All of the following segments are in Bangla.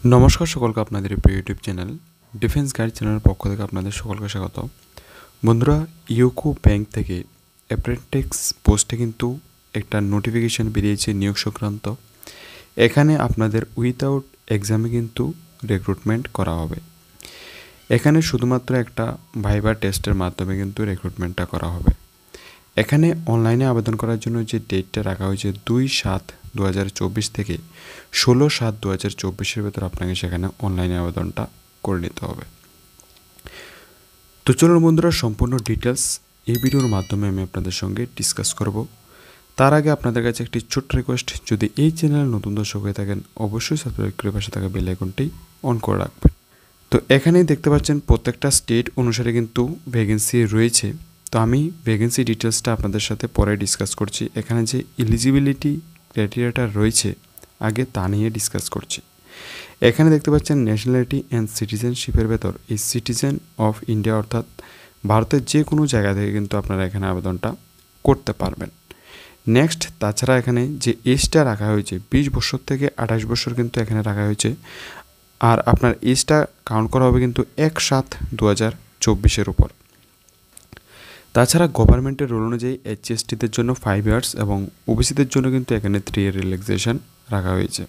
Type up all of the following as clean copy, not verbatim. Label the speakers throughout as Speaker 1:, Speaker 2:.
Speaker 1: নমস্কার সকলকে আপনাদের প্রিয় ইউটিউব চ্যানেল ডিফেন্স গাইড চ্যানেলের পক্ষ থেকে আপনাদের সকলকে স্বাগত। বন্ধুরা, ইউকো ব্যাংক থেকে অ্যাপ্রেন্টিস পোস্টে কিন্তু একটা নোটিফিকেশন বেরিয়েছে নিয়োগ সংক্রান্ত। এখানে আপনাদের উইথাউট এক্সামে কিন্তু রিক্রুটমেন্ট করা হবে। এখানে শুধুমাত্র একটা ভাইবা টেস্টের মাধ্যমে কিন্তু রিক্রুটমেন্টটা করা হবে। এখানে অনলাইনে আবেদন করার জন্য যে ডেটটা রাখা হয়েছে 2/7/2024 থেকে 16/7/2024 ভেতর আপনাকে সেখানে অনলাইনে আবেদনটা করে নিতে হবে। তো চলুন বন্ধুরা, সম্পূর্ণ ডিটেলস এই ভিডিওর মাধ্যমে আমি আপনাদের সঙ্গে ডিসকাস করব। তার আগে আপনাদের কাছে একটি ছোট্ট রিকোয়েস্ট, যদি এই চ্যানেলে নতুন দর্শক হয়ে থাকেন অবশ্যই সাবস্ক্রাইব করে পাশে থাকা বেল আইকনটি অন করে রাখবেন। তো এখানেই দেখতে পাচ্ছেন প্রত্যেকটা স্টেট অনুসারে কিন্তু ভ্যাকেন্সি রয়েছে। তো আমি ভ্যাকেন্সি ডিটেলসটা আপনাদের সাথে পরে ডিসকাস করছি। এখানে যে এলিজিবিলিটি ক্রাইটেরিয়াটা রয়েছে আগে তা নিয়ে ডিসকাস করছি। এখানে দেখতে পাচ্ছেন ন্যাশনালিটি অ্যান্ড সিটিজেনশিপের ভেতর এই সিটিজেন অফ ইন্ডিয়া অর্থাৎ ভারতের যে কোনো জায়গা থেকে কিন্তু আপনারা এখানে আবেদনটা করতে পারবেন। নেক্সট, তাছাড়া এখানে যে এজটা রাখা হয়েছে 20 বছর থেকে 28 বছর কিন্তু এখানে রাখা হয়েছে। আর আপনার এজটা কাউন্ট করা হবে কিন্তু 1/7/2024 উপর। তাছাড়া গভর্নমেন্টের রুল অনুযায়ী HSTদের জন্য 5 ইয়ার্স এবং ওবিসিদের জন্য কিন্তু এখানে 3 ইয়ার রিল্যাক্সেশন রাখা হয়েছে।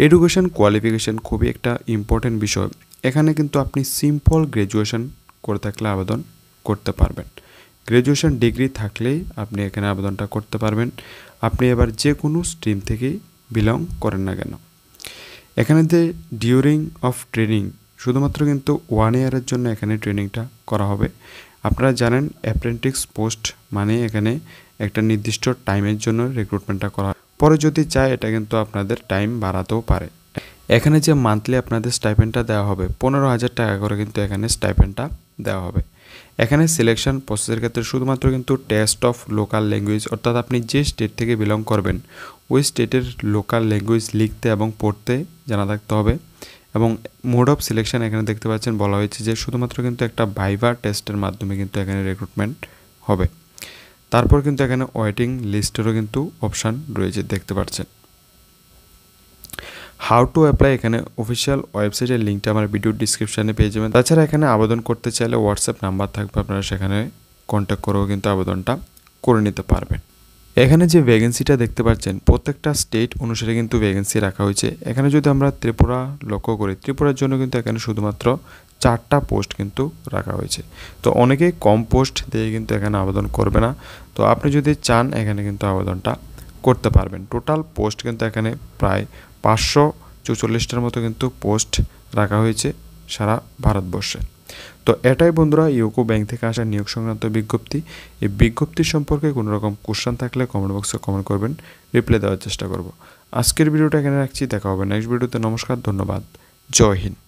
Speaker 1: এডুকেশন কোয়ালিফিকেশান খুবই একটা ইম্পর্টেন্ট বিষয়। এখানে কিন্তু আপনি সিম্পল গ্র্যাজুয়েশন করে থাকলে আবেদন করতে পারবেন। গ্র্যাজুয়েশন ডিগ্রি থাকলেই আপনি এখানে আবেদনটা করতে পারবেন। আপনি এবার যে কোনো স্ট্রিম থেকেই বিলং করেন না কেন। এখানে যে ডিউরিং অফ ট্রেনিং শুধুমাত্র কিন্তু 1 ইয়ারের জন্য এখানে ট্রেনিংটা করা হবে। আপনারা জানেন অ্যাপ্রেন্টিস পোস্ট মানে এখানে একটা নির্দিষ্ট টাইমের জন্য রিক্রুটমেন্টটা করা হয়। পরে যদি চায় এটা কিন্তু আপনাদের টাইম বাড়াতেও পারে। এখানে যে মান্থলি আপনাদের স্টাইপেন্ডটা দেওয়া হবে 15,000 টাকা করে কিন্তু এখানে স্টাইপেন্ডটা দেওয়া হবে। এখানে সিলেকশন প্রসেসের ক্ষেত্রে শুধুমাত্র কিন্তু টেস্ট অফ লোকাল ল্যাঙ্গুয়েজ অর্থাৎ আপনি যে স্টেট থেকে বিলং করবেন ওই স্টেটের লোকাল ল্যাঙ্গুয়েজ লিখতে এবং পড়তে জানা থাকতে হবে। এবং মোড অফ সিলেকশন এখানে দেখতে পাচ্ছেন বলা হয়েছে যে শুধুমাত্র কিন্তু একটা ভাইভা টেস্টের মাধ্যমে কিন্তু এখানে রিক্রুটমেন্ট হবে। তারপর কিন্তু এখানে ওয়েটিং লিস্টেরও কিন্তু অপশান রয়েছে দেখতে পাচ্ছেন। হাউ টু অ্যাপ্লাই এখানে অফিসিয়াল ওয়েবসাইটের লিঙ্কটা আমার ভিডিও ডিসক্রিপশানে পেয়ে যাবেন। তাছাড়া এখানে আবেদন করতে চাইলে হোয়াটসঅ্যাপ নাম্বার থাকবে, আপনারা সেখানে কন্ট্যাক্ট করেও কিন্তু আবেদনটা করে নিতে পারবেন। এখানে যে ভ্যাকেন্সিটা দেখতে পাচ্ছেন প্রত্যেকটা স্টেট অনুসারে কিন্তু ভ্যাকেন্সি রাখা হয়েছে। এখানে যদি আমরা ত্রিপুরা লক্ষ্য করি, ত্রিপুরার জন্য কিন্তু এখানে শুধুমাত্র 4টা পোস্ট কিন্তু রাখা হয়েছে। তো অনেকেই কম পোস্ট দিয়ে কিন্তু এখানে আবেদন করবে না। তো আপনি যদি চান এখানে কিন্তু আবেদনটা করতে পারবেন। টোটাল পোস্ট কিন্তু এখানে প্রায় 544টার মতো কিন্তু পোস্ট রাখা হয়েছে সারা ভারতবর্ষে। তো এটাই বন্ধুরা ইউকো ব্যাংক থেকে আসা নিয়োগ সংক্রান্ত বিজ্ঞপ্তি। এই বিজ্ঞপ্তি সম্পর্কে কোনো রকম কোশ্চেন থাকলে কমেন্ট বক্সে কমেন্ট করবেন, রিপ্লাই দেওয়ার চেষ্টা করব। আজকের ভিডিওটা এখানে রাখছি, দেখা হবে নেক্সট ভিডিওতে। নমস্কার, ধন্যবাদ, জয় হিন্দ।